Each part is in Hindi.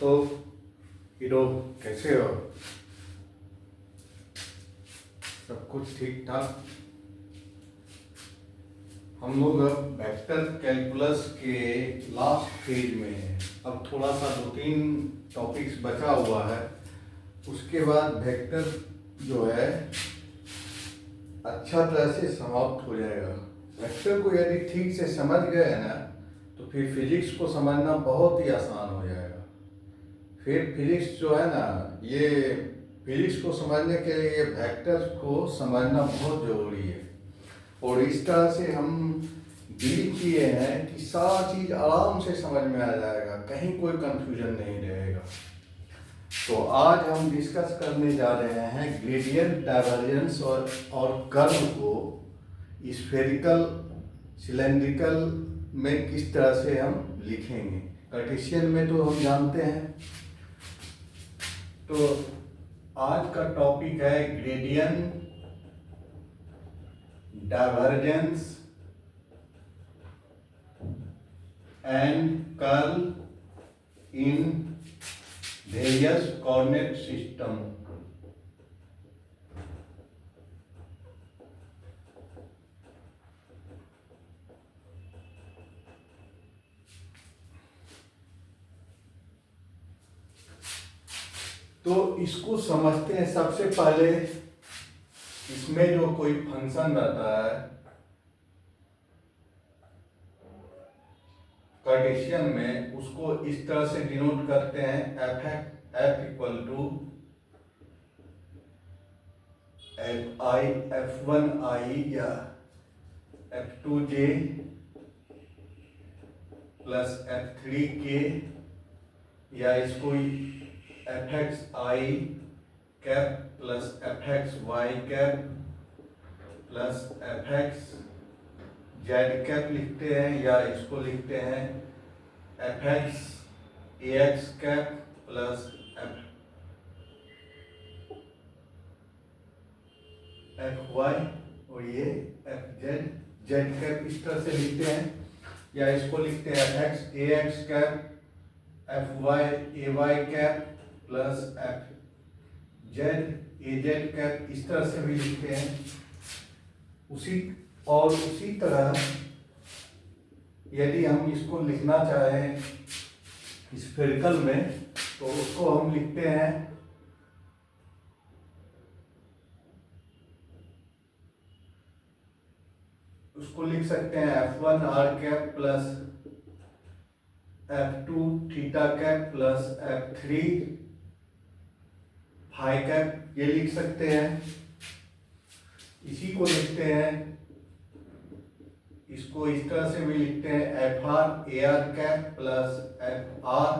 तो हीरो कैसे हो? सब कुछ ठीक ठाक। हम लोग अब वेक्टर कैलकुलस के लास्ट फेज में हैं। अब थोड़ा सा 2-3 टॉपिक्स बचा हुआ है, उसके बाद वेक्टर जो है अच्छा तरह से समाप्त हो जाएगा। वेक्टर को यदि ठीक से समझ गए ना तो फिर फिजिक्स को समझना बहुत ही आसान हो जाएगा। फिर फिजिक्स जो है ना, ये फिजिक्स को समझने के लिए वेक्टर को समझना बहुत ज़रूरी है। और इस तरह से हम डील किए हैं कि सारा चीज़ आराम से समझ में आ जाएगा, कहीं कोई कंफ्यूजन नहीं रहेगा। तो आज हम डिस्कस करने जा रहे हैं ग्रेडियंट, डाइवर्जेंस और कर्व को स्फेरिकल, सिलेंड्रिकल में किस तरह से हम लिखेंगे। कार्टेशियन में तो हम जानते हैं। तो आज का टॉपिक है gradient, divergence and curl in various coordinate system. तो इसको समझते हैं। सबसे पहले इसमें जो कोई फंक्शन रहता है कार्टेशियन में, उसको इस तरह से डिनोट करते हैं f इक्वल टू f1i या f2j प्लस f3k, या इसको fxi cap plus fxy cap plus fxz cap लिखते हैं, या इसको लिखते हैं fxax कैप प्लस fy और ये fz कैप, इस तरह से लिखते हैं। या इसको लिखते हैं fxax cap fy cap plus fzaz cap, इस तरह से भी लिखते हैं। उसी तरह यदि हम इसको लिखना चाहें स्फेरिकल में, तो उसको हम लिखते हैं उसको लिख सकते हैं f1r cap plus f2 theta cap plus f3 phi cap, ये लिख सकते हैं। इसी को लिखते हैं, इसको इस तरह से भी लिखते हैं fr ar cap plus fr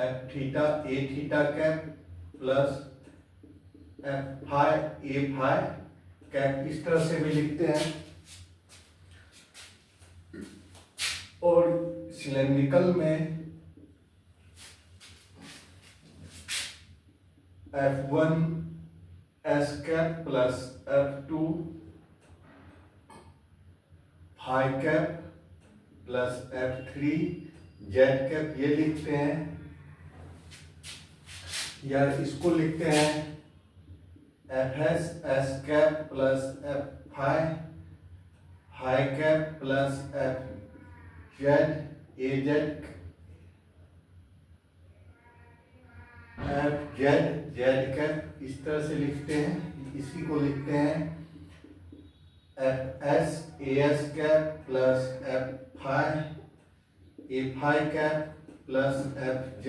f theta a theta cap plus f phi a phi cap, इस तरह से भी लिखते हैं। और सिलेंड्रिकल में f1 s cap plus f2 phi cap plus f3 z cap, ये लिखते हैं। या इसको लिखते हैं fs s cap plus f phi cap plus f z cap, इस तरह से लिखते हैं। इसी को लिखते हैं fs cap plus f phi cap plus fz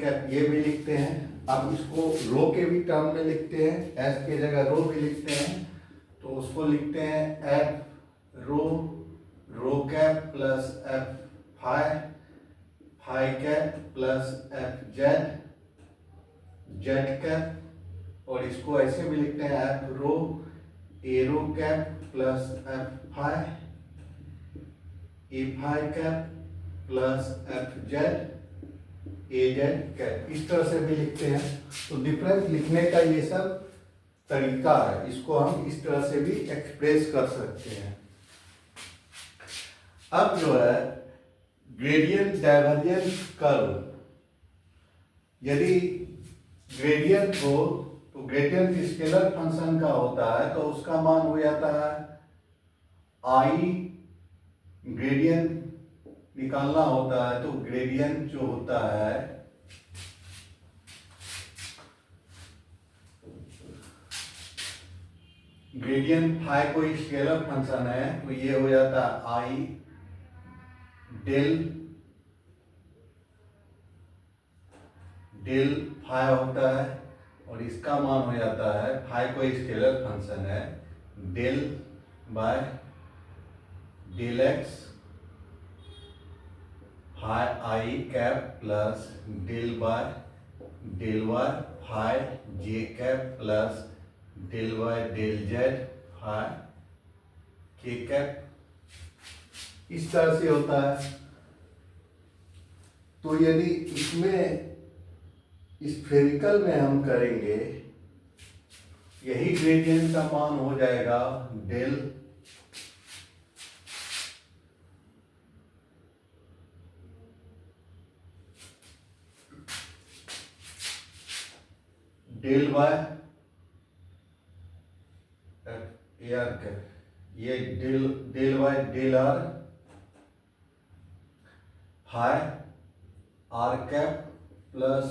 cap, ये भी लिखते हैं। अब इसको रो के भी टर्म में लिखते हैं, s के जगह रो भी लिखते हैं। तो उसको लिखते हैं f rho cap plus f phi cap plus fz cap, और इसको ऐसे भी लिखते हैं f rho cap plus f phi cap plus fz cap, इस तरह से भी लिखते हैं। तो डिफरेंस लिखने का ये सब तरीका है, इसको हम इस तरह से भी एक्सप्रेस कर सकते हैं। अब जो है ग्रेडियंट, डाइवर्जेंस, कर्व, यदि ग्रेडियंट हो तो ग्रेडियंट स्केलर फंक्शन का होता है तो उसका मान हो जाता है आई। ग्रेडियंट निकालना होता है तो ग्रेडियंट जो होता है ग्रेडियंट फाई कोई स्केलर फंक्शन है तो ये हो जाता है आई डेल डेल फाई होता है और इसका मान हो जाता है फाई कोई स्केलर फंक्शन है del by del x phi i cap plus del by del y phi j cap plus del Y del z phi के कैप। इस तरह से होता है। तो यदि इसमें स्फेरिकल में हम करेंगे यही ग्रेडियंट का मान हो जाएगा del del Y R cap ये del Y del R phi R cap plus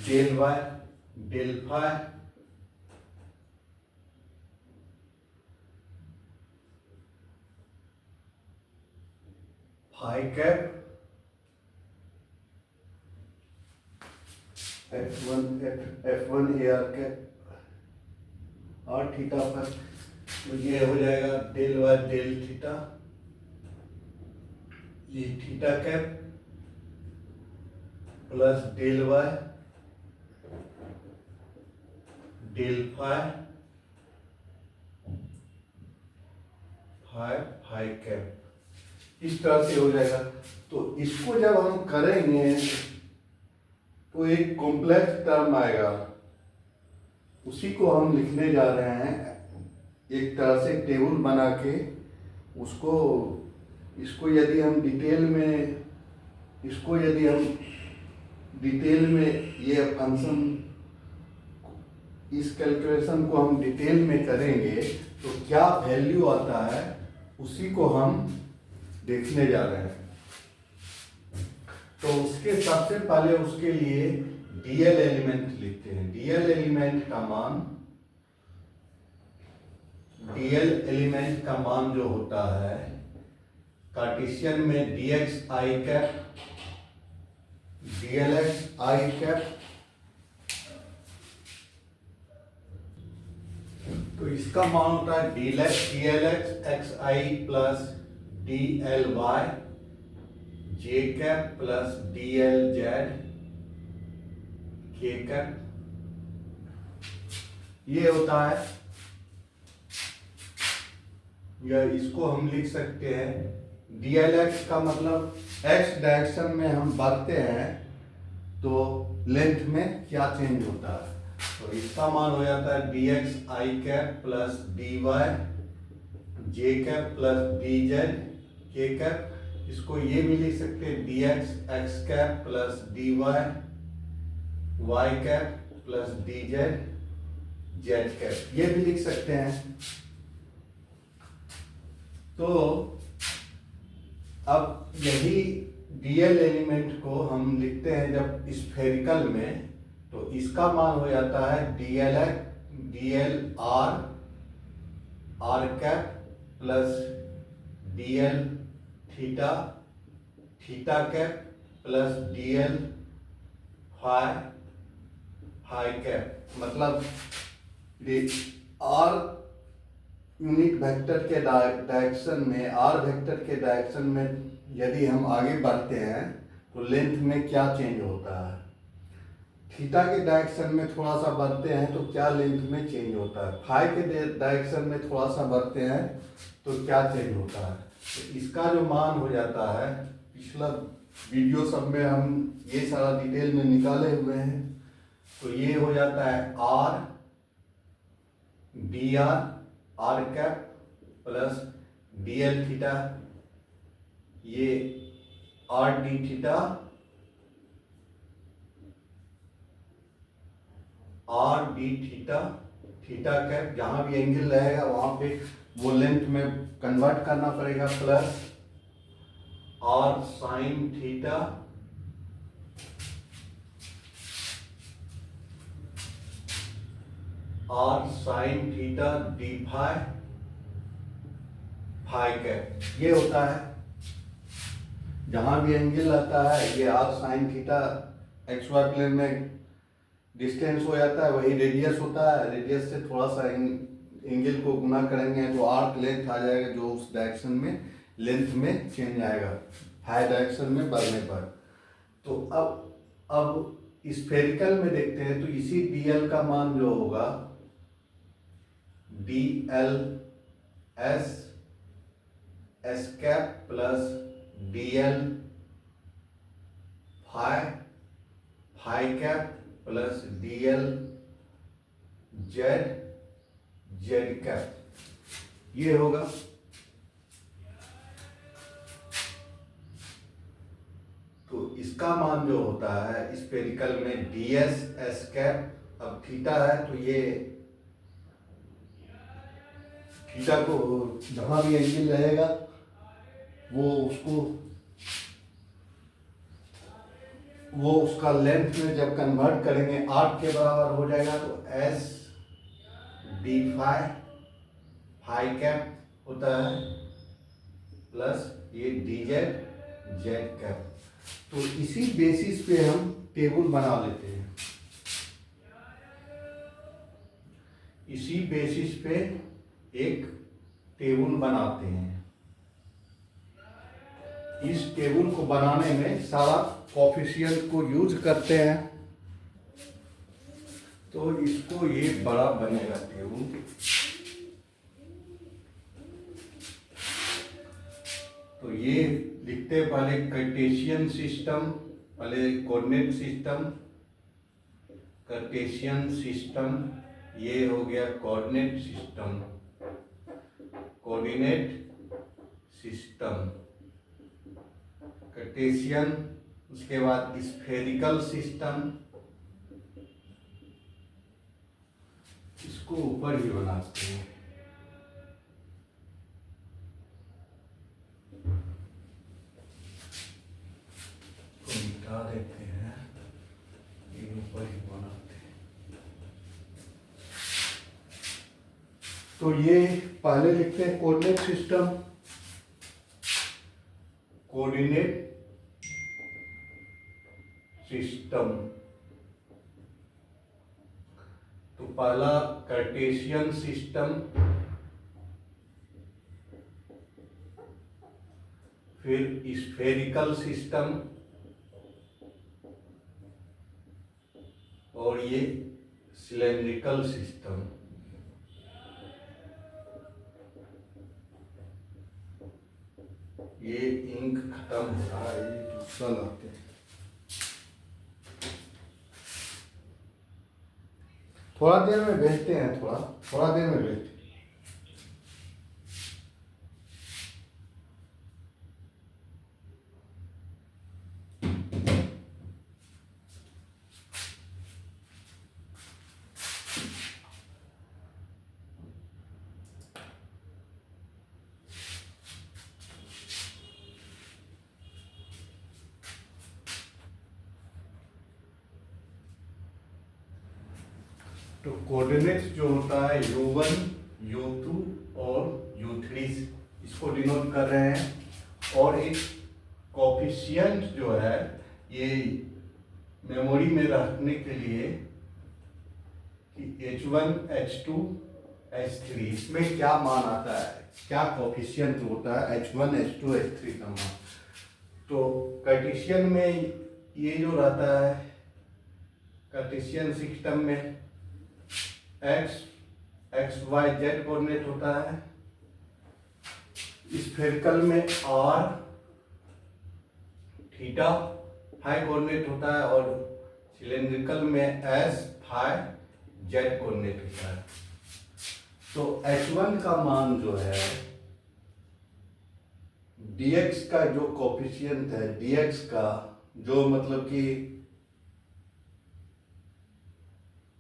del Y del phi phi cap F1 AR cap और थीटा पर तो ये हो जाएगा डेल वाई डेल थीटा ये theta cap plus del Y del phi phi phi cap. इस तरह से हो जाएगा। तो इसको जब हम करेंगे तो एक कॉम्प्लेक्स टर्म आएगा उसी को हम लिखने जा रहे हैं एक तरह से टेबल बना के उसको इसको यदि हम डिटेल में ये फंक्शन इस कैलकुलेशन को हम डिटेल में करेंगे तो क्या वैल्यू आता है उसी को हम देखने जा रहे हैं। तो उसके सबसे पहले उसके लिए डीएल एलिमेंट लिखते हैं। डीएल एलिमेंट का मान जो होता है कार्टेशियन में dx i cap dlx i cap. तो इसका मान होता है dlx xi प्लस dly जे कैप प्लस dl जेड के कैप। ये होता है या इसको हम लिख सकते हैं dlx का मतलब x डायरेक्शन में हम बढ़ते हैं तो लेंथ में क्या चेंज होता है। तो इसका मान हो जाता है dx i cap plus dy J cap plus dz के कैप। इसको ये भी लिख सकते हैं dx x cap plus dy y cap plus dz z cap. ये भी लिख सकते हैं। तो अब यही डीएल एलिमेंट को हम लिखते हैं जब स्फेरिकल में तो इसका मान हो जाता है dl r cap plus DL theta cap plus dl phi cap. मतलब आर यूनिट वेक्टर के डायरेक्शन में यदि हम आगे बढ़ते हैं तो लेंथ में क्या चेंज होता है। थीटा के डायरेक्शन में थोड़ा सा बढ़ते हैं तो क्या लेंथ में चेंज होता है। फाई के डायरेक्शन में थोड़ा सा बढ़ते हैं तो क्या चेंज होता है। तो इसका जो मान हो जाता है पिछला वीडियो सब में हम ये सारा डिटेल में निकाले हुए हैं। तो ये हो जाता है r d r cap plus DL theta. ये r d theta r d theta theta cap, जहां भी एंगल रहेगा वहां पे वो लेंथ में कन्वर्ट करना पड़ेगा, plus r sine theta r sine theta d phi phi cap. ये होता है जहां भी एंगल आता है, ये r sine theta x y plane में डिस्टेंस हो जाता है, वही रेडियस होता है। रेडियस से थोड़ा सा एंगल को गुना करेंगे तो आर्क लेंथ आ जाएगा, जो उस डायरेक्शन में लेंथ में चेंज आएगा हाई डायरेक्शन में बढ़ने पर। तो अब स्फेरिकल में देखते हैं, तो इसी dl का मान जो होगा dl s cap plus dl phi cap plus dl z cap, ये होगा। तो इसका मान जो होता है स्फेरिकल में ds s कैप, अब थीटा है तो ये थीटा को जहां भी एंगल रहेगा वो उसका लेंथ में जब कन्वर्ट करेंगे आर्क के बराबर हो जाएगा, तो s डी फाई कैप होता है प्लस ये dz z कैप। तो इसी बेसिस पे हम टेबल बना लेते हैं, इसी बेसिस पे एक टेबल बनाते हैं। इस टेबल को बनाने में सारा कोफिशिएंट को यूज करते हैं, तो इसको ये बड़ा बनेगा टेबल। तो ये लिखते हैं पहले कार्टेशियन सिस्टम, पहले कोऑर्डिनेट सिस्टम, कार्टेशियन सिस्टम, ये हो गया coordinate system, coordinate system Cartesian. उसके बाद स्फेरिकल सिस्टम, इसको ऊपर ही बनाते हैं। मिटा देते हैं, ये ऊपर ही बनाते हैं। तो ये पहले लिखते हैं कोऑर्डिनेट सिस्टम, कोऑर्डिनेट सिस्टम। तो पहला कार्टेशियन सिस्टम, फिर स्फेरिकल सिस्टम, और ये सिलेंड्रिकल सिस्टम। ये इंक खत्म हो रहा है, ये दूसरा लाते हैं। थोड़ा देर में भेजते हैं, थोड़ा देर में भेजते हैं। तो कोऑर्डिनेट्स जो होता है u1, u2 और u3, इसको डिनोट कर रहे हैं। और एक कोफिशिएंट जो है, ये मेमोरी में रखने के लिए कि h1, h2, h3, इसमें क्या मान आता है, क्या कोफिशिएंट होता है h1, h2, h3 का मान। तो कार्टेशियन में ये जो रहता है, कार्टेशियन सिस्टम में x y z कोऑर्डिनेट होता है, स्फेरिकल में r थीटा फाई कोऑर्डिनेट होता है, और सिलेंड्रिकल में s फाई z कोऑर्डिनेट होता है। तो h1 का मान जो है dx का जो कोफिशिएंट है, dx का जो मतलब कि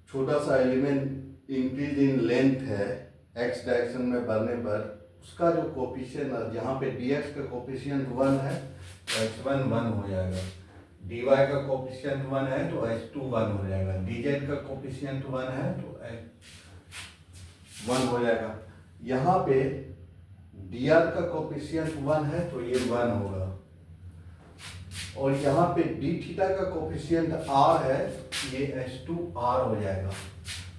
छोटा सा एलिमेंट इंक्रीज इन लेंथ है x डायरेक्शन में बढ़ने पर, उसका जो कोफिशिएंट है, यहाँ पे dx का कोफिशिएंट 1 है तो h1 1 हो जाएगा, dy का कोफिशिएंट 1 है तो h2 1 हो जाएगा, dz का कोफिशिएंट 1 है तो h 1 हो जाएगा। यहाँ पे dr का कोफिशिएंट 1 है तो ये 1 होगा, और यहाँ पे d थीटा का कोफिशिएंट r है, ये h2r हो जाएगा।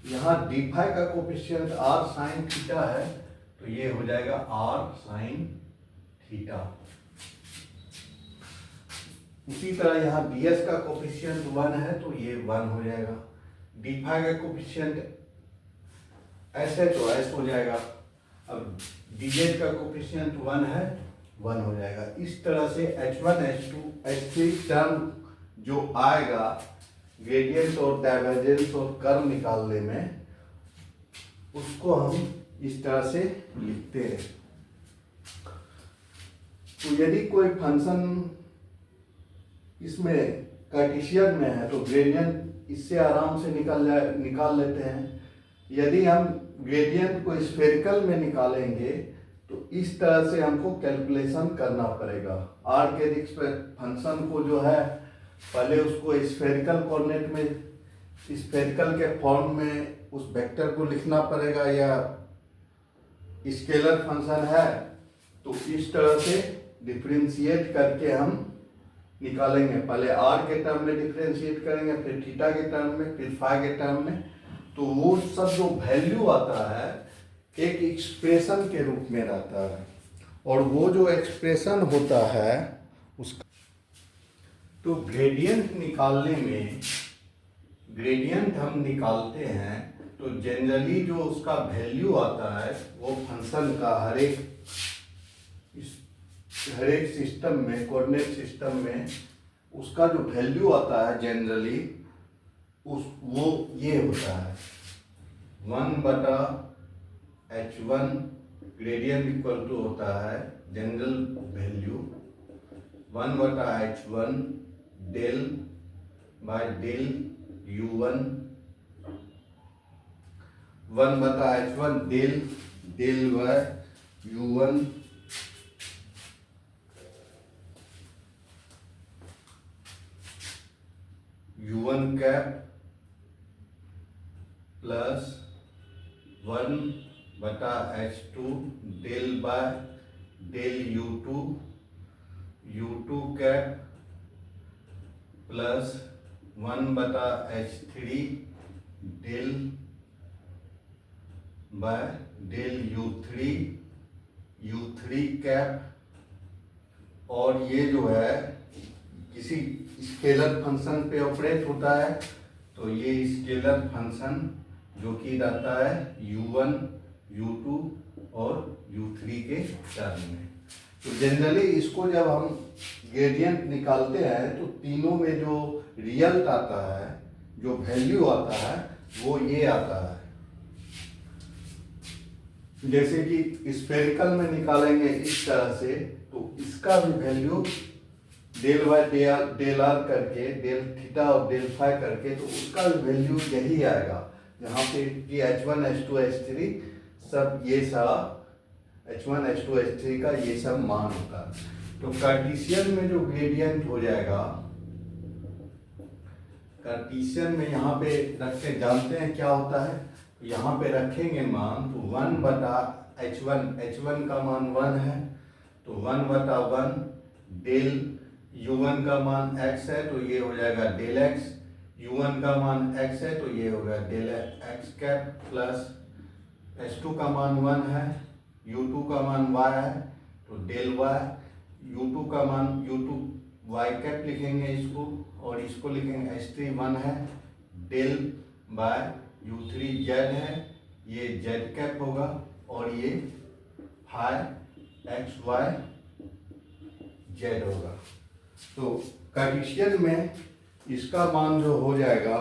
यहाँ d फाई का कोफिशिएंट r साइन थीटा है तो ये हो जाएगा r साइन थीटा। उसी तरह यहाँ ds का कोफिशिएंट 1 है तो ये 1 हो जाएगा, d फाई का कोफिशिएंट s है तो s हो जाएगा। अब dz का कोफिशिएंट 1 है, 1 हो जाएगा। इस तरह से h1 h2 h3 टर्म जो आएगा ग्रेडियंट और डाइवर्जेंस और कर्व निकालने में, उसको हम इस तरह से लिखते हैं। तो यदि कोई फंक्शन इसमें कार्टेशियन में है तो ग्रेडियंट इससे आराम से निकाल लेते हैं। यदि हम ग्रेडियंट को स्फेरिकल में निकालेंगे तो इस तरह से हमको कैलकुलेशन करना पड़ेगा। आर के दिक्स पे फंक्शन को जो है पहले उसको स्फेरिकल कोऑर्डिनेट में, स्फेरिकल के फॉर्म में उस वेक्टर को लिखना पड़ेगा, या स्केलर फंक्शन है तो इस तरह से डिफरेंशिएट करके हम निकालेंगे। पहले आर के टर्म में डिफरेंशिएट करेंगे, फिर थीटा के टर्म में, फिर फाई के टर्म में। तो वो सब जो वैल्यू आता है एक एक्सप्रेशन के रूप में रहता है, और वो जो एक्सप्रेशन होता है उसका, तो ग्रेडियंट निकालने में, ग्रेडियंट हम निकालते हैं तो जनरली जो उसका वैल्यू आता है वो फंक्शन का हर एक सिस्टम में, कोऑर्डिनेट सिस्टम में उसका जो वैल्यू आता है जनरली वो ये होता है 1/h1 ग्रेडियंट इक्वल टू होता है general value 1/h1 del by del u1, 1/h1 del by u1 cap plus 1/h2 del by del u2 cap plus 1/h3 del by del u3 cap. और ये जो है किसी स्केलर फंक्शन पे ऑपरेट होता है, तो ये स्केलर फंक्शन जो कि रहता है u1, u2 और u3 के टर्म में। तो जनरली इसको जब हम ग्रेडियंट निकालते हैं तो तीनों में जो रिजल्ट आता है, जो वैल्यू आता है वो ये आता है। जैसे कि स्फेरिकल में निकालेंगे इस तरह से, तो इसका भी value del by del r करके, डेल थीटा और डेल फाई करके, तो उसका भी वैल्यू यही आएगा। यहाँ पे कि h1 h2 h3 सब ये सब h1 h2 h3 का ये सब मान होता है। तो कार्टेशियन में जो ग्रेडियंट हो जाएगा, कार्टेशियन में यहाँ पे रख के जानते हैं क्या होता है। तो यहाँ पे रखेंगे मान, तो 1/h1 का मान 1 है, तो 1/1 डेल u1 का मान x है तो ये हो जाएगा डेल x, u1 का मान x है तो ये होगा del x cap, plus h2 का मान 1 है, u2 का मान y है तो डेल y, u2 का मान u2 y कैप लिखेंगे इसको, और इसको लिखेंगे h3 1 है डेल बाय u3 z है, ये z कैप होगा, और ये फाई x y z होगा। तो कार्टेशियन में इसका मान जो हो जाएगा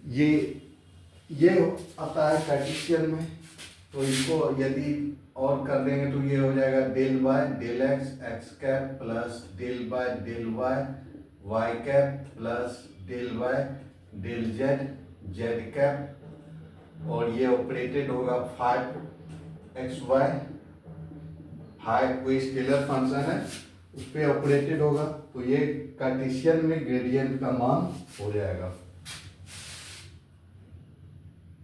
ये आता है कार्टेशियन में। तो तो इसको यदि और कर देंगे तो ये हो जाएगा del by del x x cap plus del by del y y cap plus del by del z z cap, और ये ऑपरेटेड होगा 5xy, 5 कोई स्केलर फंक्शन है उस पर ऑपरेटेड होगा, तो ये कार्टेशियन में ग्रेडियंट का मान हो जाएगा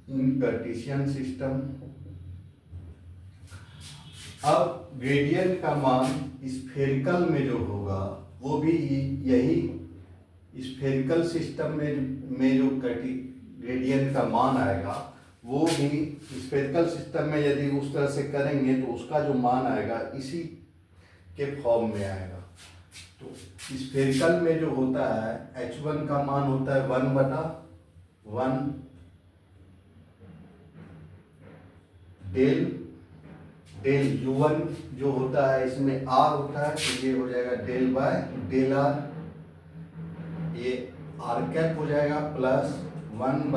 इन कार्टेशियन सिस्टम। अब ग्रेडियंट का मान स्फेरिकल में जो होगा वो भी यही स्फेरिकल सिस्टम में जो ग्रेडियंट का मान आएगा वो भी स्फेरिकल सिस्टम में यदि उस तरह से करेंगे तो उसका जो मान आएगा इसी के फॉर्म में आएगा। तो स्फेरिकल में जो होता है h1 का मान होता है 1/1 डेल डेल u1 जो होता है इसमें r होता है तो ये हो जाएगा डेल बाय डेल r, ये r कैप हो जाएगा प्लस 1/,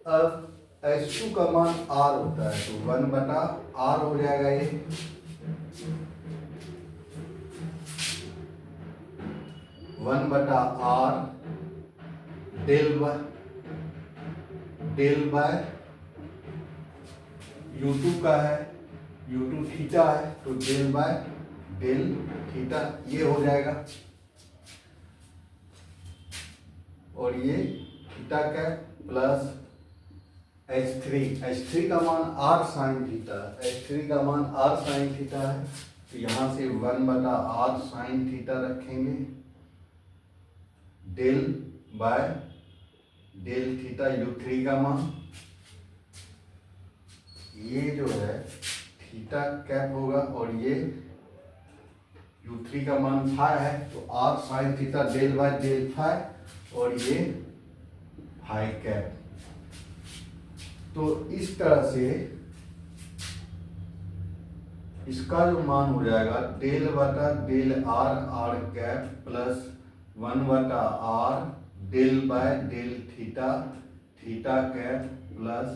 अब h2 का मान r होता है तो 1/r हो जाएगा, ये 1/r डेल बाय u2 का है, u2 थीटा है तो डेल बाय डेल थीटा ये हो जाएगा, और ये थीटा का प्लस h3 का मान r साइन थीटा, h3 का मान r साइन थीटा है तो यहाँ से 1/r साइन थीटा रखेंगे del by del theta u3 का मान, ये जो है थीटा कैप होगा और ये u3 का मान फाई है तो r sine theta del by del phi, और ये फाई कैप। तो इस तरह से इसका जो मान हो जाएगा डेल बटा del r cap plus 1/r del by del theta theta cap plus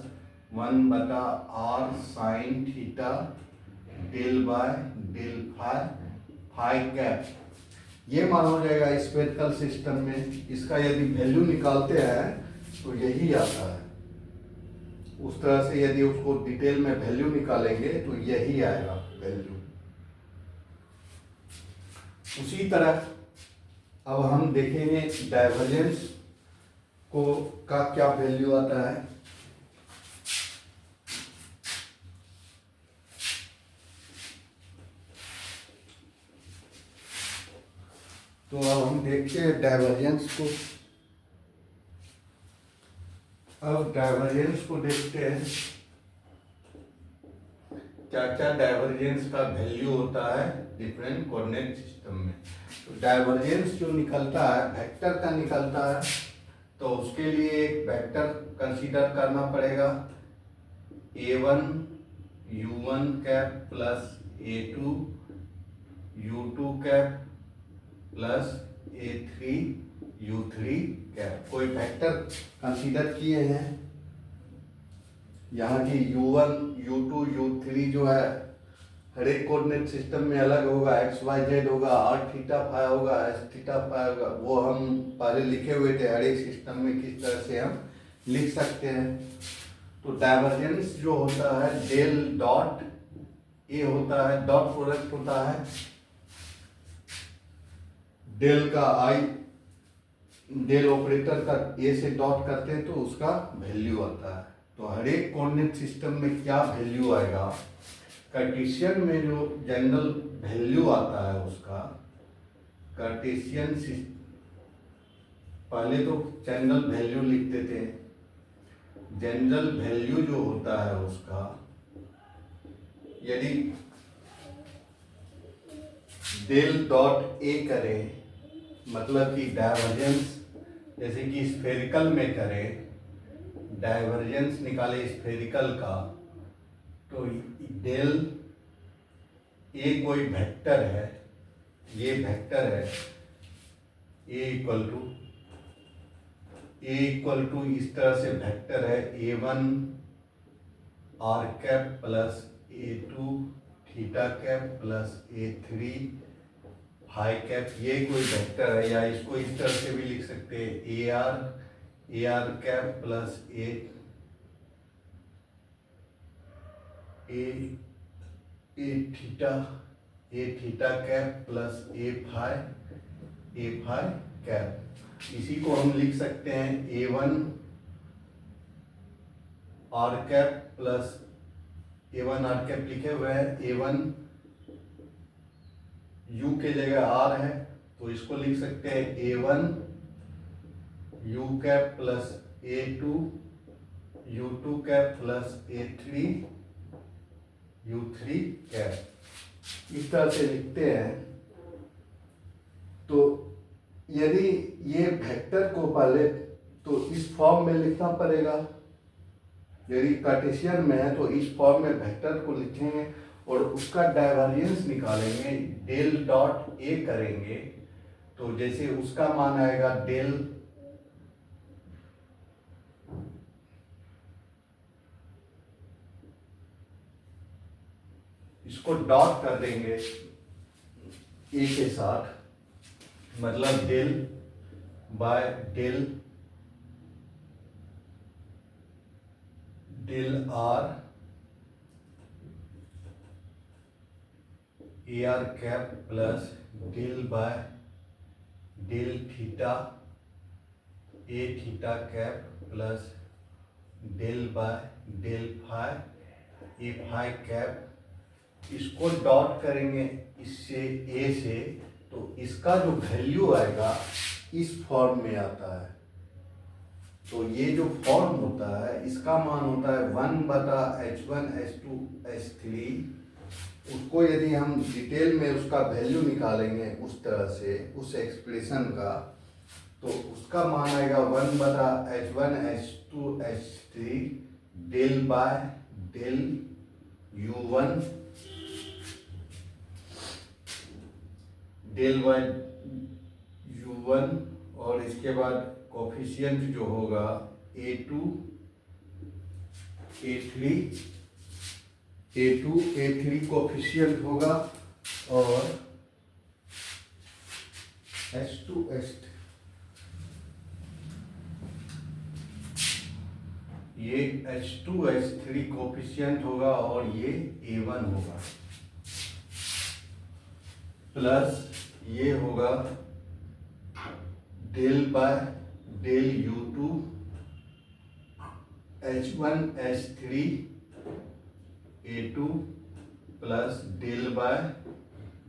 1/r sine theta del by del phi phi cap, ये मान हो जाएगा स्फेरिकल सिस्टम में। इसका यदि वैल्यू निकालते हैं तो यही आता है, उस तरह से यदि उसको डिटेल में वैल्यू निकालेंगे तो यही आएगा वैल्यू। उसी तरह अब हम देखेंगे डाइवर्जेंस को का क्या वैल्यू आता है। तो अब हम देखते हैं डाइवर्जेंस को। अब डाइवर्जेंस को देखते हैं क्या क्या डाइवर्जेंस का वैल्यू होता है डिफरेंट कोऑर्डिनेट सिस्टम में। तो डाइवर्जेंस जो निकलता है वेक्टर का निकलता है, तो उसके लिए एक वेक्टर कंसीडर करना पड़ेगा a1 u1 cap plus a2 u2 cap plus a3 u3 cap. कोई वेक्टर कंसीडर किए हैं, यहाँ की u1 u2 u3 जो है हर एक कोऑर्डिनेट सिस्टम में अलग होगा, एक्स वाई जेड होगा, r थीटा फाई होगा, s थीटा फाई होगा, वो हम पहले लिखे हुए थे हर एक सिस्टम में किस तरह से हम लिख सकते हैं। तो डाइवर्जेंस जो होता है डेल डॉट ए होता है, डॉट प्रोडक्ट होता है डेल का आई, डेल ऑपरेटर का ए से डॉट करते हैं तो उसका वैल्यू आता है। तो हर एक कोऑर्डिनेट सिस्टम में क्या वैल्यू आएगा, कार्टेशियन में जो जनरल वैल्यू आता है उसका कार्टेशियन पहले तो जनरल वैल्यू लिखते थे, जनरल वैल्यू जो होता है उसका यदि डेल डॉट ए करें मतलब कि डाइवर्जेंस जैसे कि स्फेरिकल में करें, डाइवर्जेंस निकाले स्फेरिकल का, तो डेल ए कोई वेक्टर है, ये वेक्टर है ए इक्वल टू इस तरह से वेक्टर है a1 r cap plus A2 theta cap plus A3 phi cap, ये कोई वेक्टर है, या इसको इस तरह से भी लिख सकते हैं AR cap plus A theta cap plus A phi cap. इसी को हम लिख सकते हैं A1 r cap plus A1 r cap लिखे हुए हैं, A1 U के जगह R है तो इसको लिख सकते हैं A1 U cap plus A2 U2 cap plus A3 U3 cap, इस तरह से लिखते हैं। तो यदि ये वेक्टर को पहले तो इस फॉर्म में लिखना पड़ेगा, यदि कार्टेशियन में है तो इस फॉर्म में वेक्टर को लिखेंगे और उसका डाइवर्जेंस निकालेंगे, डेल डॉट ए करेंगे। तो जैसे उसका मान आएगा डेल इसको डॉट कर देंगे ए के साथ, मतलब del by del r AR cap plus del by del theta A theta cap plus del by del phi A phi cap. इसको डॉट करेंगे इससे A से, तो इसका जो वैल्यू आएगा इस फॉर्म में आता है। तो ये जो फॉर्म होता है इसका मान होता है 1/H1 H2 H3। उसको यदि हम डिटेल में उसका वैल्यू निकालेंगे उस तरह से उस एक्सप्रेशन का, तो उसका मान आएगा 1/H1 H2 H3 del by del U1 del by U1, और इसके बाद कोफिशिएंट जो होगा A2 A3 कोफिशिएंट होगा, और H2 H3 ये H2 H3 कोफिशिएंट होगा, और ये A1 होगा, प्लस ये होगा del by del U2 H1 H3 A2 plus del by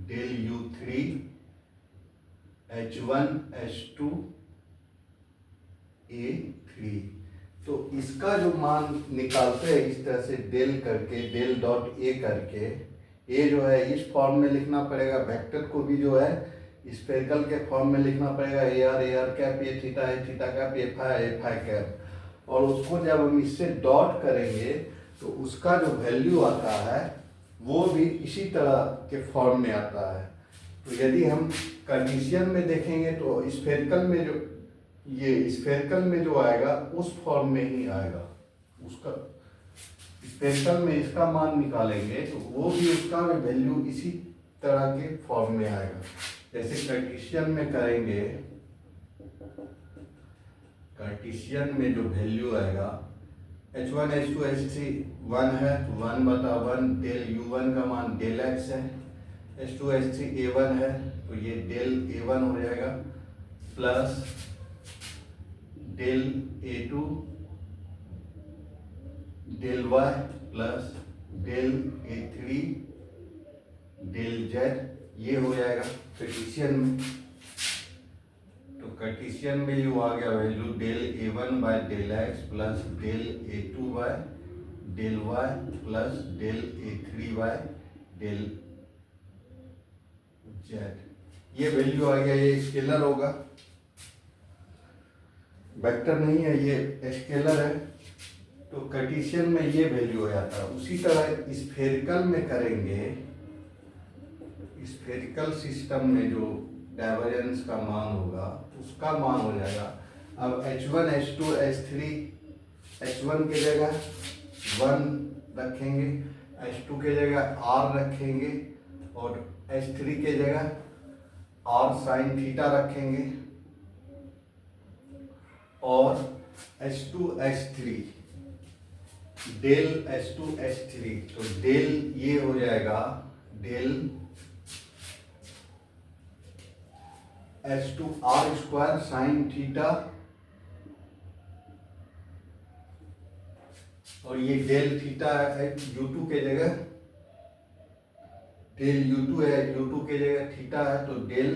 del U3 H1 H2 A3। तो इसका जो मान निकालते हैं इस तरह से डेल करके, डेल डॉट ए करके, ये जो है इस फॉर्म में लिखना पड़ेगा। वेक्टर को भी जो है स्फेरिकल के फॉर्म में लिखना पड़ेगा, AR cap A theta cap A phi cap, और उसको जब हम इससे डॉट करेंगे तो उसका जो वैल्यू आता है वो भी इसी तरह के फॉर्म में आता है। तो यदि हम कार्टेशियन में देखेंगे तो स्फेरिकल में जो ये स्फेरिकल में जो आएगा उस फॉर्म में ही आएगा, उसका स्फेरिकल में इसका मान निकालेंगे तो वो भी उसका भी वैल्यू इसी तरह के फॉर्म में आएगा। जैसे कार्टेशियन में करेंगे, कार्टेशियन में जो वैल्यू आएगा H1 H2 H3 1 है तो 1/1 डेल U1 का मान डेल x है, H2 H3 A1 है तो ये डेल A1 हो जाएगा, plus del A2 del y plus del A3 del z, ये हो जाएगा कार्टेशियन में। तो कार्टेशियन में जो आ गया value del A1 by del x plus del A2 by del y plus del A3 by del z, ये वैल्यू आ गया। ये स्केलर होगा, वेक्टर नहीं है, ये स्केलर है। तो कार्टेशियन में ये वैल्यू हो जाता है। उसी तरह स्फेरिकल में करेंगे, स्फेरिकल सिस्टम में जो डाइवर्जेंस का मान होगा उसका मान हो जाएगा। अब H1 H2 H3 H1 की जगह 1 रखेंगे, H2 के जगह R रखेंगे और H3 के जगह R साइन थीटा रखेंगे और H2H3 डेल H2H3, तो डेल ये हो जाएगा del H2R square sine theta और ये डेल थीटा है U2 के जगह, डेल U2 है, U2 के जगह थीटा है तो डेल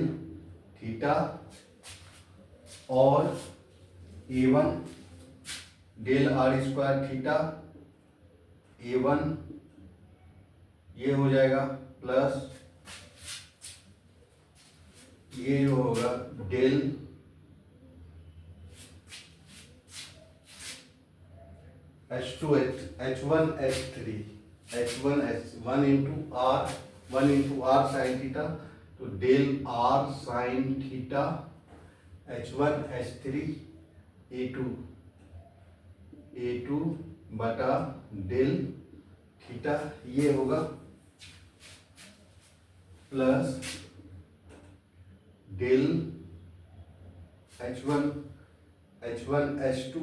थीटा और A1 del R square theta A1 ये हो जाएगा प्लस ये जो होगा del H1 into r sine theta, तो del r sine theta H1H3 A2 बटा डेल थीटा ये होगा plus del H1H2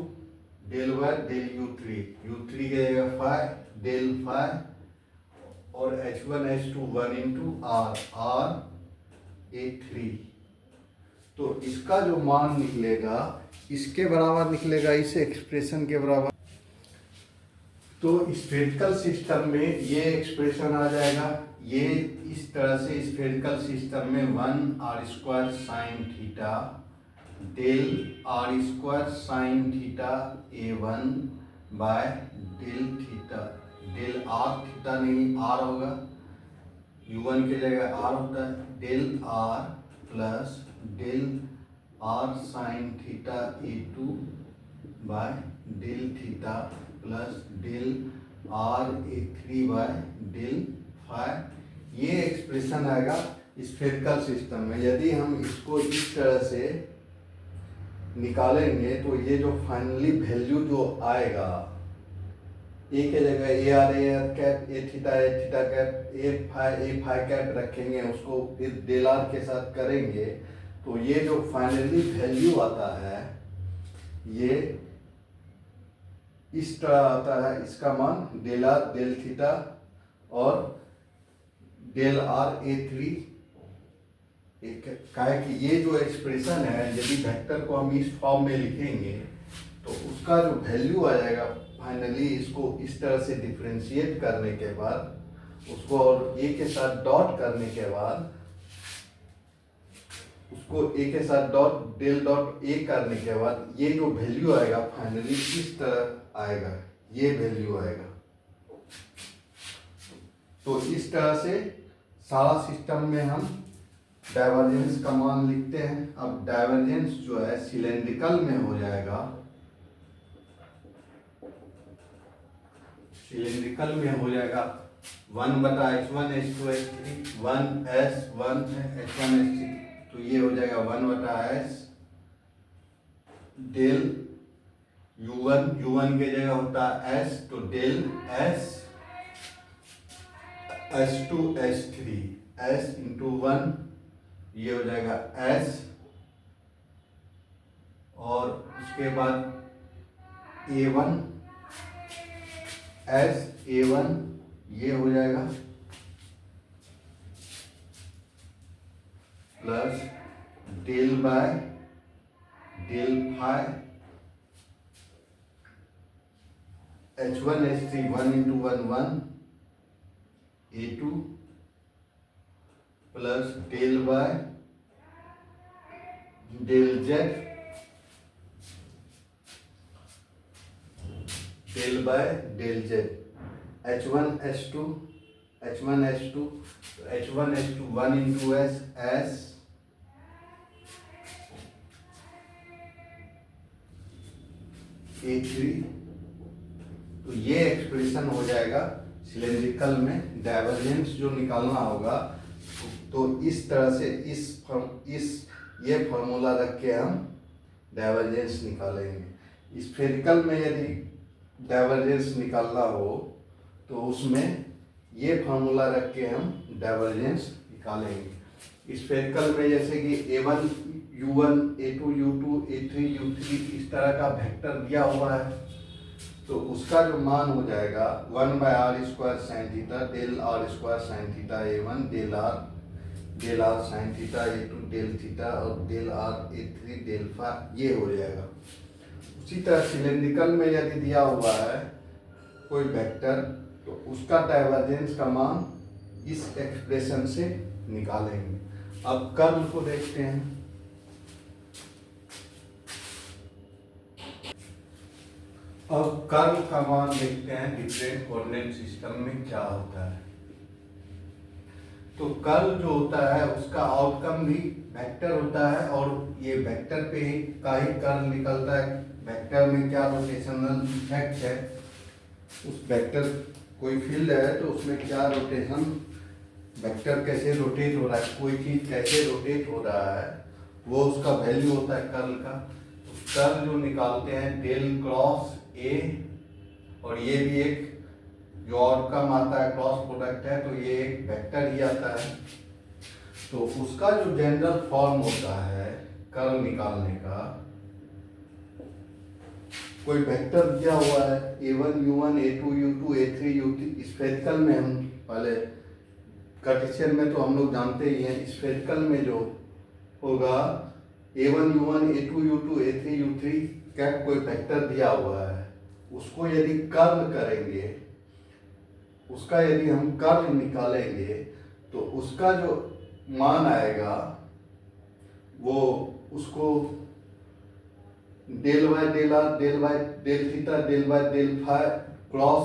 del Y del U3 के जगह फाइ डेल फाइ और H1H2 1 इंटू R A3, तो इसका जो मान निकलेगा इसके बराबर निकलेगा, इस एक्सप्रेशन के बराबर। तो स्फेरिकल सिस्टम में ये एक्सप्रेशन आ जाएगा, ये इस तरह से स्फेरिकल सिस्टम में 1 r² sine theta del r² sine theta A1 by del theta, del r theta नहीं r होगा, U1 की जगह r होता है, del r plus del r sine theta A2 by del theta plus del R A3 by del phi. ये एक्सप्रेशन आएगा स्फेरिकल सिस्टम में। यदि हम इसको इस तरह से निकालेंगे तो ये जो फाइनली वैल्यू जो आएगा, ए के जगह A r cap A theta cap A phi cap रखेंगे, उसको फिर डेल आर के साथ करेंगे तो ये जो फाइनली वैल्यू आता है ये इस तरह आता है, इसका मान डेल आर डेल थीटा और डेल आर A3 का है कि ये जो एक्सप्रेशन है यदि वेक्टर को हम इस फॉर्म में लिखेंगे तो उसका जो वैल्यू आ जाएगा फाइनली, इसको इस तरह से डिफरेंशिएट करने के बाद उसको और ए के साथ डॉट करने के बाद उसको ए के साथ डॉट डेल डॉट ए करने के बाद ये जो वैल्यू आएगा फाइनली इस तरह आएगा, ये वैल्यू आएगा। तो इस तरह से सारा सिस्टम में हम डाइवर्जेंस का मान लिखते हैं। अब डाइवर्जेंस जो है सिलेंड्रिकल में हो जाएगा, सिलेंड्रिकल में हो जाएगा 1/H1H2H3 1S1 है H1H3, तो ये हो जाएगा 1/S डेल U1 के जगह होता है S, तो del S H2H3 S into 1 ये हो जाएगा S और उसके बाद A1 S A1 ये हो जाएगा plus del by del phi H1H3 1 into 1 A2 plus del by del Z del by del Z H1H2 1 into S A3, तो ये एक्सप्रेशन हो जाएगा सिलेंड्रिकल में। डाइवर्जेंस जो निकालना होगा तो इस तरह से ये फॉर्मूला रख के हम डाइवर्जेंस निकालेंगे। स्फेरिकल में यदि डाइवर्जेंस निकालना हो तो उसमें ये फार्मूला रख के हम डाइवर्जेंस निकालेंगे। स्फेरिकल में जैसे कि A1 U1 A2 U2 A3 U3 इस तरह का वेक्टर दिया हुआ है, तो उसका जो मान हो जाएगा 1/r² sin theta del r² sin theta A1 del r sin theta A2 del theta और del r A3 del phi, ये हो जाएगा। उसी तरह सिलेंड्रिकल में यदि दिया हुआ है कोई वेक्टर, तो उसका डाइवर्जेंस का मान इस एक्सप्रेशन से निकालेंगे। अब कर्ल को देखते हैं। अब कर्ल का मान देखते हैं डिफरेंट कोऑर्डिनेट सिस्टम में क्या होता है। तो कर्ल जो होता है उसका आउटकम भी वेक्टर होता है, और ये वेक्टर पे ही का ही कर्ल निकलता है। वेक्टर में क्या रोटेशनल इफेक्ट है, उस वेक्टर कोई फील्ड है तो उसमें क्या रोटेशन, वेक्टर कैसे रोटेट हो रहा है, कोई चीज कैसे रोटेट हो रहा है, वो उसका वैल्यू होता है कर्ल का। तो कर्ल जो निकालते हैं डेल क्रॉस ए, और ये भी एक जो आउटकम आता है क्रॉस प्रोडक्ट है, तो ये एक वेक्टर ही आता है। तो उसका जो जनरल फॉर्म होता है कर्ल निकालने का, कोई वेक्टर दिया हुआ है A1 U1 A2 U2 A3 U3, spherical में हम पहले, कार्टेशियन में तो हम लोग जानते ही हैं, स्फेरिकल में जो होगा A1 U1 A2 U2 A3 U3 cap कोई वेक्टर दिया हुआ है, उसको यदि कर्ल करेंगे, उसका यदि हम कर्ल निकालेंगे, तो उसका जो मान आएगा वो उसको del by del r del by del theta del by del phi cross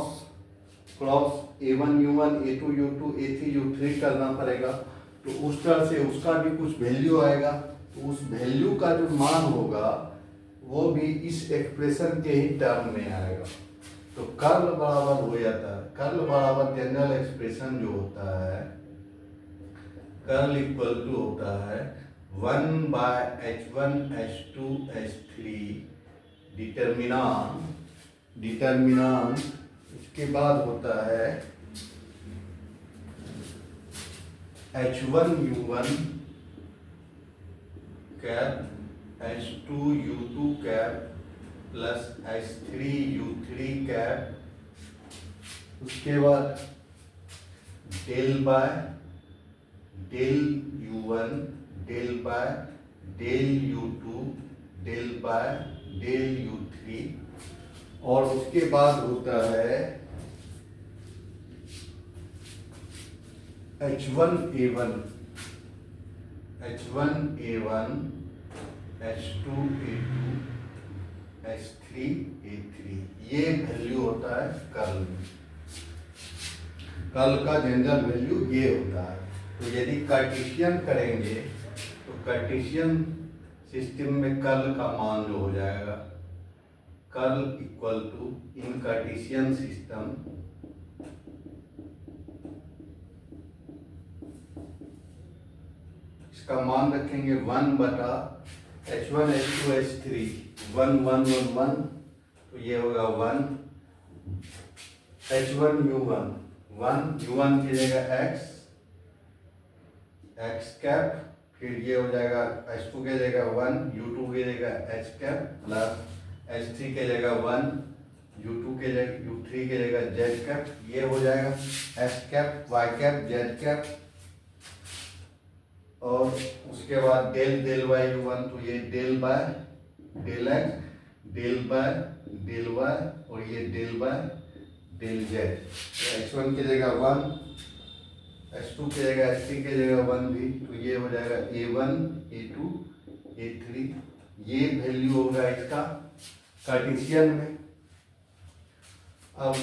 A1 U1 A2 U2 A3 U3 करना पड़ेगा। तो उस तरह से उसका भी कुछ वैल्यू आएगा, तो उस वैल्यू का जो मान होगा वो भी इस एक्सप्रेशन के ही टर्म में आएगा। तो कर्ल बराबर हो जाता है, कर्ल बराबर जनरल एक्सप्रेशन जो होता है, कर्ल इक्वल टू होता है 1/h1 h2 h3 डिटर्मिनांट, इसके बाद होता है h1 u1 cap h2 u2 cap plus h3 u3 cap, उसके बाद del by del u1 del by del u2 del by del u3, और उसके बाद होता है h1 a1 h2 a2 h3 a3, ये वैल्यू होता है कर्ल में। कर्ल का जनरल वैल्यू ये होता है। तो यदि कार्टेशियन करेंगे तो कार्टेशियन सिस्टम में कर्ल का मान जो हो जाएगा, curl equal to in Cartesian system इसका मान रखेंगे 1/h1 h2 h3 1 1 1 1, तो ये होगा 1 h1 u1 1 u1 की जगह x कैप, फिर ये हो जाएगा h2 के जगह 1 u2 के जगह h कैप प्लस h3 के जगह 1 u2 के जगह u3 के जगह z कैप, ये हो जाएगा h cap y cap z cap, और उसके बाद डेल डेल y u1, तो ये del by del x del by del y, और ये del by del z। h1 की जगह 1 h2 की जगह h3 की जगह 1 भी, तो ये हो जाएगा a1 a2 a3, ये वैल्यू होगा इसका कार्टेशियन में। अब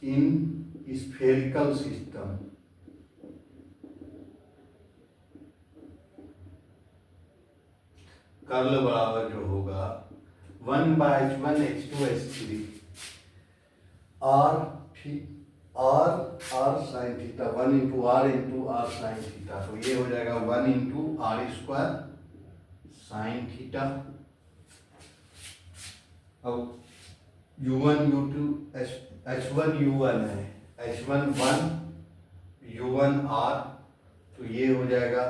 इन स्फेरिकल सिस्टम कर्ल बराबर जो होगा 1/h1 h2 h3 r sin theta 1 into r sin theta, तो ये हो जाएगा 1 into r² sin थीटा। अब u1 u2 h1 u1 है, H1 U1 R, तो ये हो जाएगा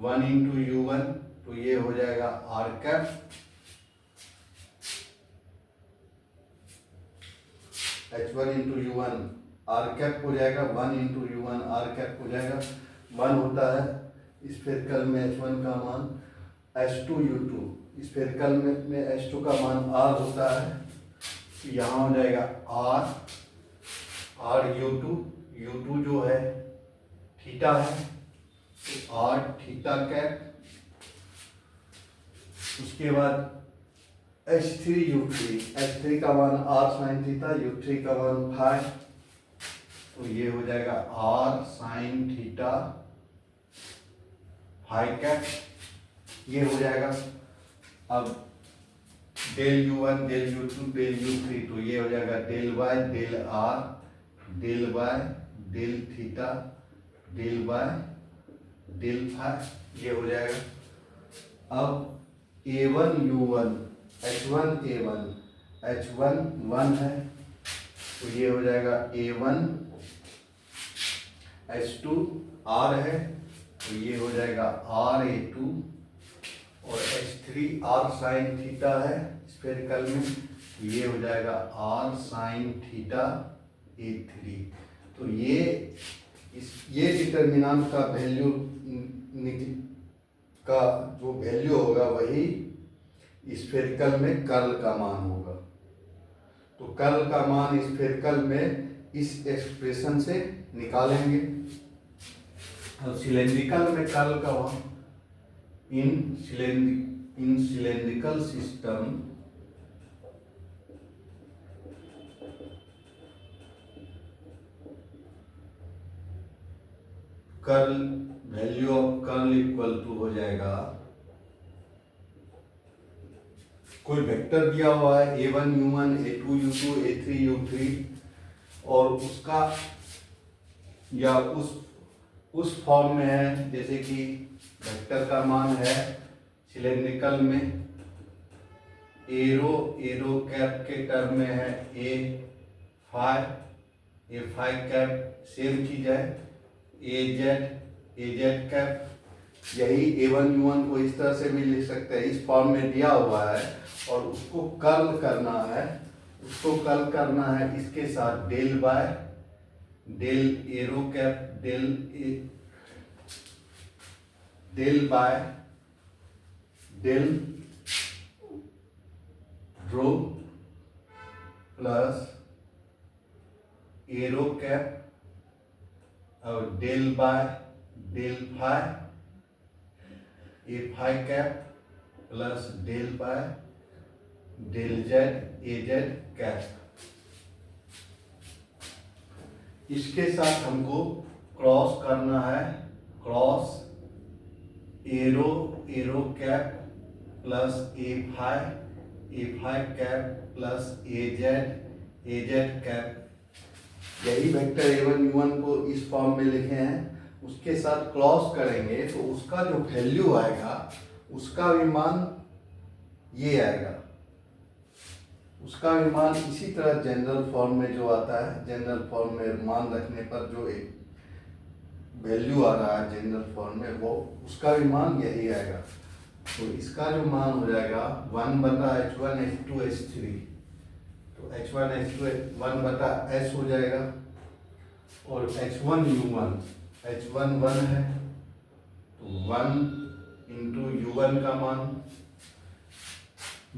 1 इंटू U1, तो ये हो जाएगा R cap. H1 into U1 R cap हो जाएगा, 1 इंटू U1 R कैप हो जाएगा। 1 होता है स्फेरिकल में H1 का मान, H2 U2 स्फेरिकल में H2 का मान R होता है, तो यहाँ हो जाएगा R U2 जो है थीटा है, तो R थीटा कैप। उसके बाद H3 का मान R साइन थीटा, U3 का मान फाई, तो ये हो जाएगा R sine theta phi cap, ये हो जाएगा। अब del U1 del U2 del U3, तो ये हो जाएगा del Y del R del Y del theta del Y del phi, ये हो जाएगा। अब A1 U1 H1 A1 H1 1 है, तो ये हो जाएगा A1, H2 R है, तो ये हो जाएगा R A2, और H3 R साइन थीटा है स्फेरिकल में, ये हो जाएगा R साइन थीटा A3। तो ये डिटर्मिनेंट का वैल्यू का जो वैल्यू होगा वही स्फेरिकल में कर्ल का मान होगा। तो कर्ल का मान स्फेरिकल में इस एक्सप्रेशन से निकालेंगे। और सिलेंड्रिकल में कर्ल का मान in cylindrical system curl value of curl equal to हो जाएगा, कोई वेक्टर दिया हुआ है A1 U1 A2 U2 A3 U3, और उसका या उस फॉर्म में है, जैसे कि वेक्टर का मान है सिलेंड्रिकल में एरो कैप के टर्म में है ए फाई कैप, सेम चीज है ए जेड कैप। यही A1 U1 को इस तरह से भी लिख सकते हैं, इस फॉर्म में दिया हुआ है, और उसको कर्ल करना है इसके साथ del by del a rho cap del by del rho plus a rho cap, और del by del phi a phi cap plus del by del z a z cap. इसके साथ हमको क्रॉस करना है, cross a rho cap plus a phi cap plus a z cap. यही वेक्टर A1 U1 को इस फॉर्म में लिखे हैं, उसके साथ क्रॉस करेंगे तो उसका जो वैल्यू आएगा उसका भी मान ये आएगा। उसका भी मान इसी तरह जनरल फॉर्म में जो आता है, जनरल फॉर्म में मान रखने पर जो एक वैल्यू आ रहा है जनरल फॉर्म में, वो उसका भी मान यही आएगा। तो इसका जो मान हो जाएगा 1/H1 H2 H3, तो H1 H2 1/S हो जाएगा, और H1 U1 H1 1 है, तो 1 इंटू U1 का मान,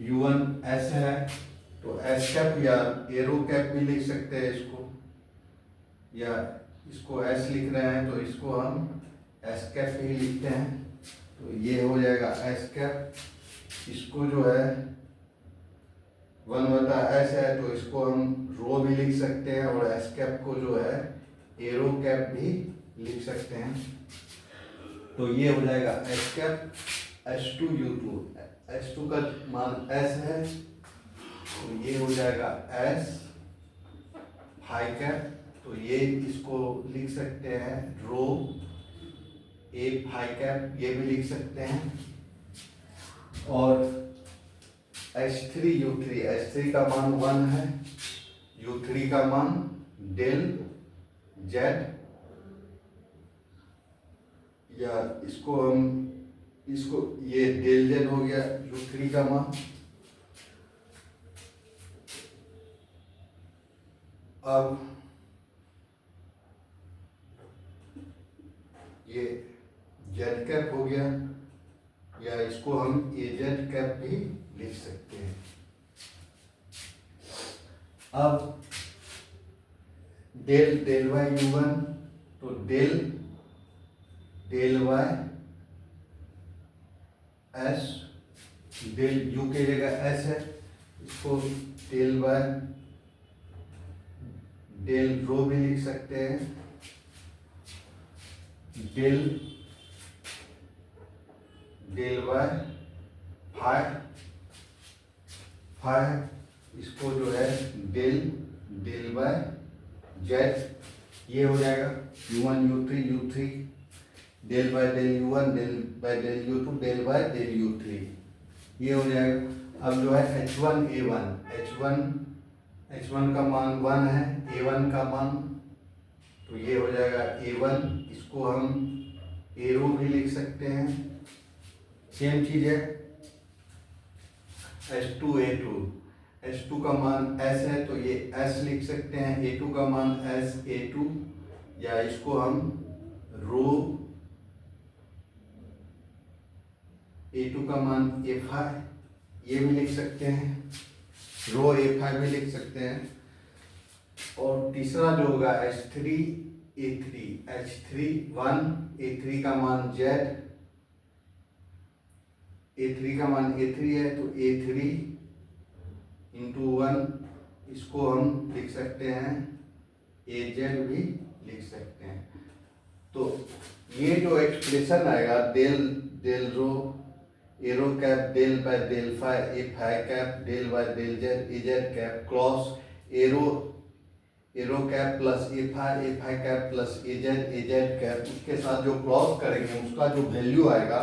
U1 S है, तो S कैप या एरो कैप भी लिख सकते हैं इसको, या इसको S लिख रहे हैं तो इसको हम S कैप ही लिखते हैं। तो ये हो जाएगा S कैप, इसको जो है 1/S है तो इसको हम रो भी लिख सकते हैं, और S कैप को जो है एरो कैप भी लिख सकते हैं। तो ये हो जाएगा S cap H2 U2, H2 का मान S है, तो ये हो जाएगा S फाई कैप, तो ये इसको लिख सकते हैं रो ए फाई कैप, ये भी लिख सकते हैं। और H3 U3 H3 का मान 1 है, U3 का मान डेल जेड, या इसको हम इसको ये डेल जेड हो गया u3 का मान। अब ये जेड कैप हो गया, या इसको हम ए जेड कैप भी लिख सकते हैं। अब डेल डेल वाई u1, तो del del y s, del u की जगह एस है, इसको डेल वाई डेल रो भी लिख सकते हैं। Del del y five five, इसको जो है डेल डेल वाई जेड, ये हो जाएगा u1 u3 u3 del by del u1 del by del u2 del by del u3, ये हो जाएगा। अब जो है h1 a1 h1 का मान 1 है, a1 का मान, तो ये हो जाएगा a1, इसको हम एरो भी लिख सकते हैं। सेम चीज है h2 का मान s है, तो ये s लिख सकते हैं, a2 का मान s a2, या इसको हम रो a2 का मान a5 ये भी लिख सकते हैं, रो a5 भी लिख सकते हैं। और तीसरा जो होगा h3 a3 h3 1, a3 का मान z, a3 का मान a3 है, तो a3 इंटू 1, इसको हम लिख सकते हैं az भी लिख सकते हैं। तो ये जो एक्सप्रेशन आएगा del del rho arrow cap del by del five a five cap del by del z a z cap cross arrow arrow cap plus a five cap plus a z cap, उसके साथ जो क्रॉस करेंगे उसका जो वैल्यू आएगा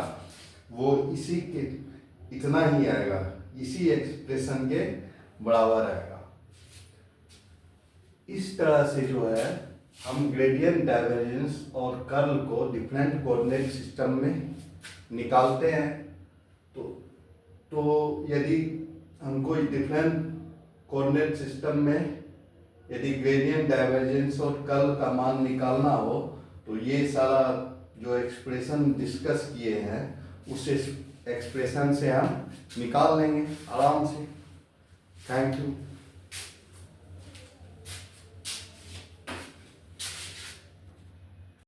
वो इसी के इतना ही आएगा, इसी एक्सप्रेशन के बराबर आएगा। इस तरह से जो है हम ग्रेडियंट डाइवर्जेंस और कर्ल को डिफरेंट कोऑर्डिनेट सिस्टम में निकालते हैं। तो यदि हमको डिफरेंट कोऑर्डिनेट सिस्टम में यदि ग्रेडियंट डाइवर्जेंस और कर्ल का मान निकालना हो, तो ये सारा जो एक्सप्रेशन डिस्कस किए हैं उस एक्सप्रेशन से हम निकाल लेंगे आराम से। Thank you.